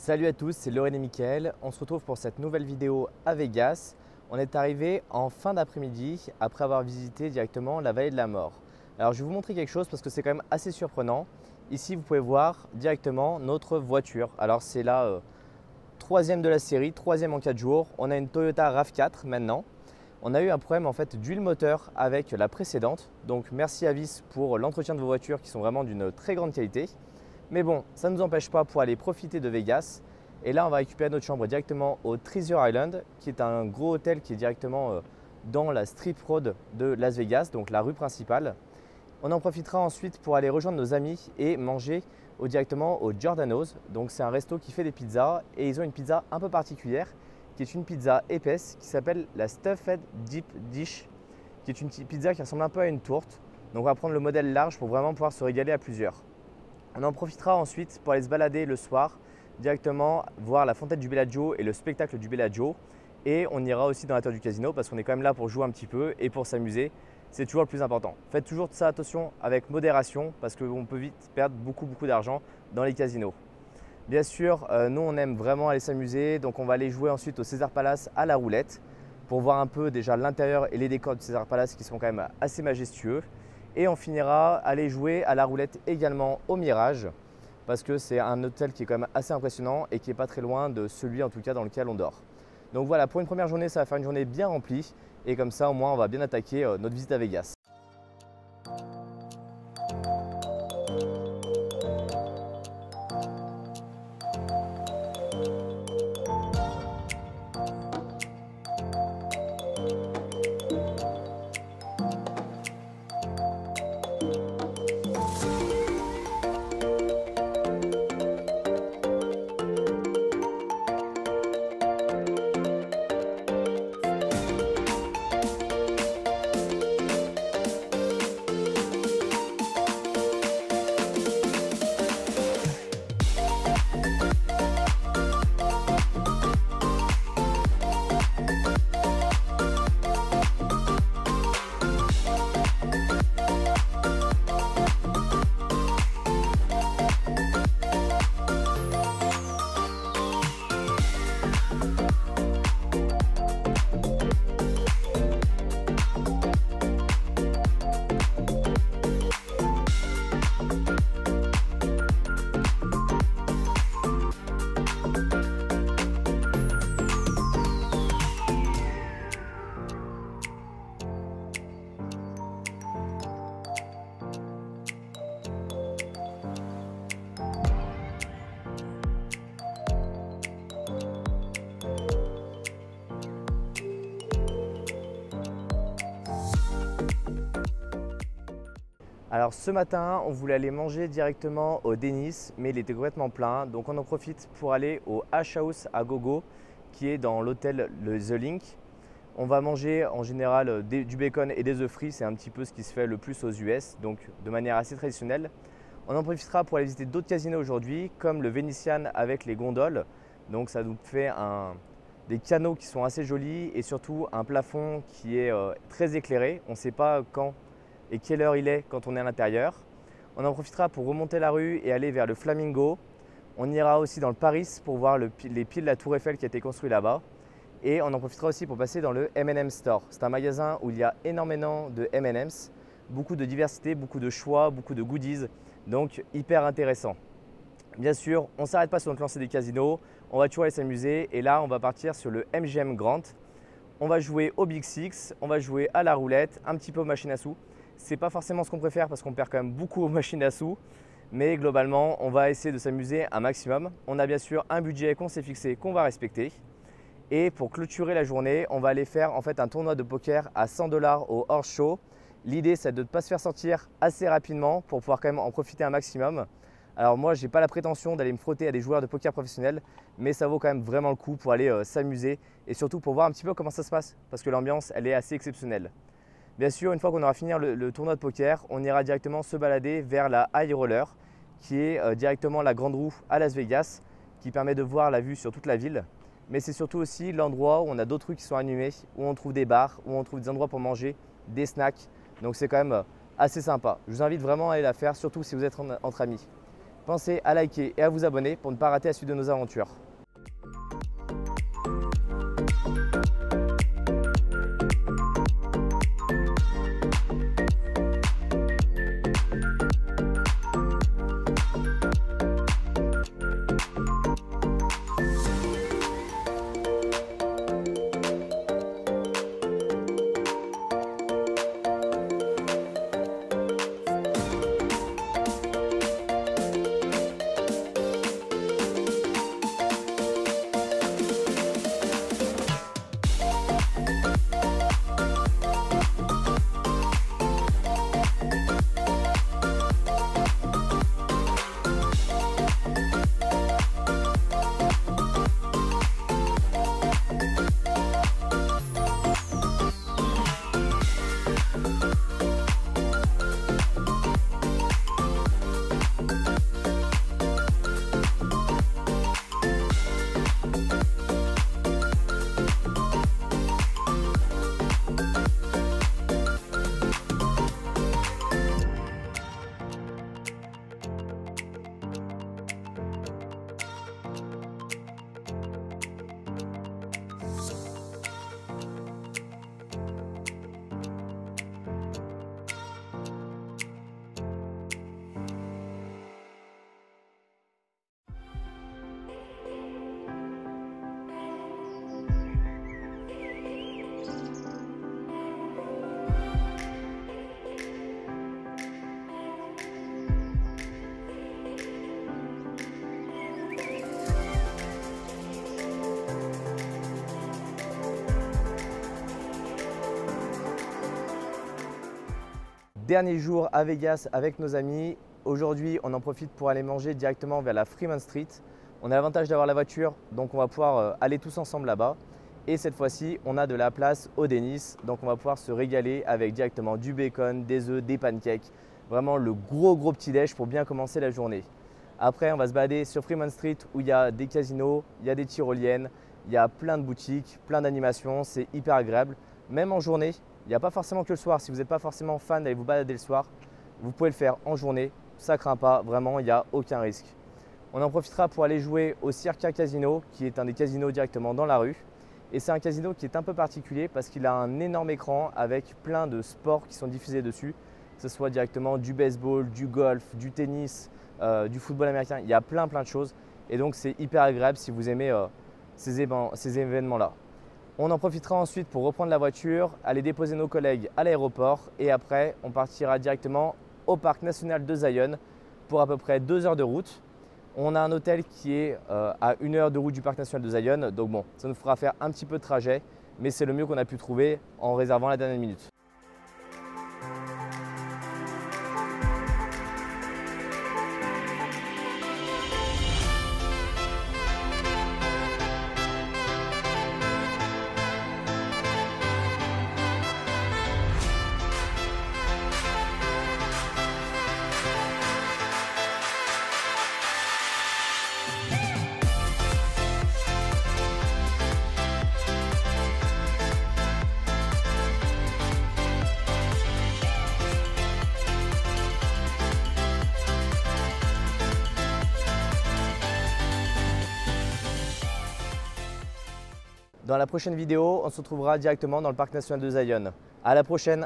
Salut à tous, c'est Lorraine et Mickaël. On se retrouve pour cette nouvelle vidéo à Vegas. On est arrivé en fin d'après-midi après avoir visité directement la vallée de la mort. Alors je vais vous montrer quelque chose parce que c'est quand même assez surprenant. Ici vous pouvez voir directement notre voiture. Alors c'est la troisième de la série, troisième en 4 jours. On a une Toyota RAV4 maintenant. On a eu un problème en fait d'huile moteur avec la précédente. Donc merci Avis pour l'entretien de vos voitures qui sont vraiment d'une très grande qualité. Mais bon, ça ne nous empêche pas pour aller profiter de Vegas. Et là, on va récupérer notre chambre directement au Treasure Island, qui est un gros hôtel qui est directement dans la Strip Road de Las Vegas, donc la rue principale. On en profitera ensuite pour aller rejoindre nos amis et manger directement au Giordano's. Donc c'est un resto qui fait des pizzas et ils ont une pizza un peu particulière, qui est une pizza épaisse qui s'appelle la Stuffed Deep Dish, qui est une pizza qui ressemble un peu à une tourte. Donc on va prendre le modèle large pour vraiment pouvoir se régaler à plusieurs. On en profitera ensuite pour aller se balader le soir, directement voir la fontaine du Bellagio et le spectacle du Bellagio. Et on ira aussi dans la tour du casino parce qu'on est quand même là pour jouer un petit peu et pour s'amuser. C'est toujours le plus important. Faites toujours ça attention avec modération parce qu'on peut vite perdre beaucoup d'argent dans les casinos. Bien sûr, nous on aime vraiment aller s'amuser, donc on va aller jouer ensuite au Caesars Palace à la roulette pour voir un peu déjà l'intérieur et les décors du Caesars Palace qui sont quand même assez majestueux. Et on finira aller jouer à la roulette également au Mirage parce que c'est un hôtel qui est quand même assez impressionnant et qui n'est pas très loin de celui en tout cas dans lequel on dort. Donc voilà, pour une première journée, ça va faire une journée bien remplie et comme ça au moins on va bien attaquer notre visite à Vegas. Alors ce matin, on voulait aller manger directement au Denny's, mais il était complètement plein. Donc on en profite pour aller au Hash House à Gogo, qui est dans l'hôtel The Link. On va manger en général du bacon et des œufs frits, c'est un petit peu ce qui se fait le plus aux US, donc de manière assez traditionnelle. On en profitera pour aller visiter d'autres casinos aujourd'hui, comme le Venetian avec les gondoles. Donc ça nous fait des canaux qui sont assez jolis et surtout un plafond qui est très éclairé. On ne sait pas quand et quelle heure il est quand on est à l'intérieur. On en profitera pour remonter la rue et aller vers le Flamingo. On ira aussi dans le Paris pour voir les pieds de la Tour Eiffel qui a été construit là-bas. Et on en profitera aussi pour passer dans le M&M's Store. C'est un magasin où il y a énormément de M&M's, beaucoup de diversité, beaucoup de choix, beaucoup de goodies, donc hyper intéressant. Bien sûr, on ne s'arrête pas sur notre lancée des casinos, on va toujours aller s'amuser et là on va partir sur le MGM Grand. On va jouer au Big Six, on va jouer à la roulette, un petit peu aux machines à sous. Ce n'est pas forcément ce qu'on préfère parce qu'on perd quand même beaucoup aux machines à sous. Mais globalement, on va essayer de s'amuser un maximum. On a bien sûr un budget qu'on s'est fixé, qu'on va respecter. Et pour clôturer la journée, on va aller faire en fait un tournoi de poker à 100 $ au Horse Show. L'idée, c'est de ne pas se faire sortir assez rapidement pour pouvoir quand même en profiter un maximum. Alors moi, je n'ai pas la prétention d'aller me frotter à des joueurs de poker professionnels, mais ça vaut quand même vraiment le coup pour aller s'amuser et surtout pour voir un petit peu comment ça se passe parce que l'ambiance, elle est assez exceptionnelle. Bien sûr, une fois qu'on aura fini le tournoi de poker, on ira directement se balader vers la High Roller, qui est directement la grande roue à Las Vegas, qui permet de voir la vue sur toute la ville. Mais c'est surtout aussi l'endroit où on a d'autres rues qui sont animées, où on trouve des bars, où on trouve des endroits pour manger, des snacks. Donc c'est quand même assez sympa. Je vous invite vraiment à aller la faire, surtout si vous êtes entre amis. Pensez à liker et à vous abonner pour ne pas rater la suite de nos aventures. Dernier jour à Vegas avec nos amis. Aujourd'hui, on en profite pour aller manger directement vers la Fremont Street. On a l'avantage d'avoir la voiture, donc on va pouvoir aller tous ensemble là-bas. Et cette fois-ci, on a de la place au Denny's, donc on va pouvoir se régaler avec directement du bacon, des œufs, des pancakes. Vraiment le gros petit déj pour bien commencer la journée. Après, on va se balader sur Fremont Street où il y a des casinos, il y a des tyroliennes, il y a plein de boutiques, plein d'animations, c'est hyper agréable. Même en journée, il n'y a pas forcément que le soir. Si vous n'êtes pas forcément fan d'aller vous balader le soir, vous pouvez le faire en journée. Ça ne craint pas, vraiment, il n'y a aucun risque. On en profitera pour aller jouer au Circa Casino, qui est un des casinos directement dans la rue. Et c'est un casino qui est un peu particulier parce qu'il a un énorme écran avec plein de sports qui sont diffusés dessus, que ce soit directement du baseball, du golf, du tennis, du football américain. Il y a plein de choses et donc c'est hyper agréable si vous aimez ces événements-là. On en profitera ensuite pour reprendre la voiture, aller déposer nos collègues à l'aéroport et après on partira directement au parc national de Zion pour à peu près 2 heures de route. On a un hôtel qui est à 1 heure de route du parc national de Zion, donc bon, ça nous fera faire un petit peu de trajet, mais c'est le mieux qu'on a pu trouver en réservant la dernière minute. Dans la prochaine vidéo, on se retrouvera directement dans le parc national de Zion. À la prochaine!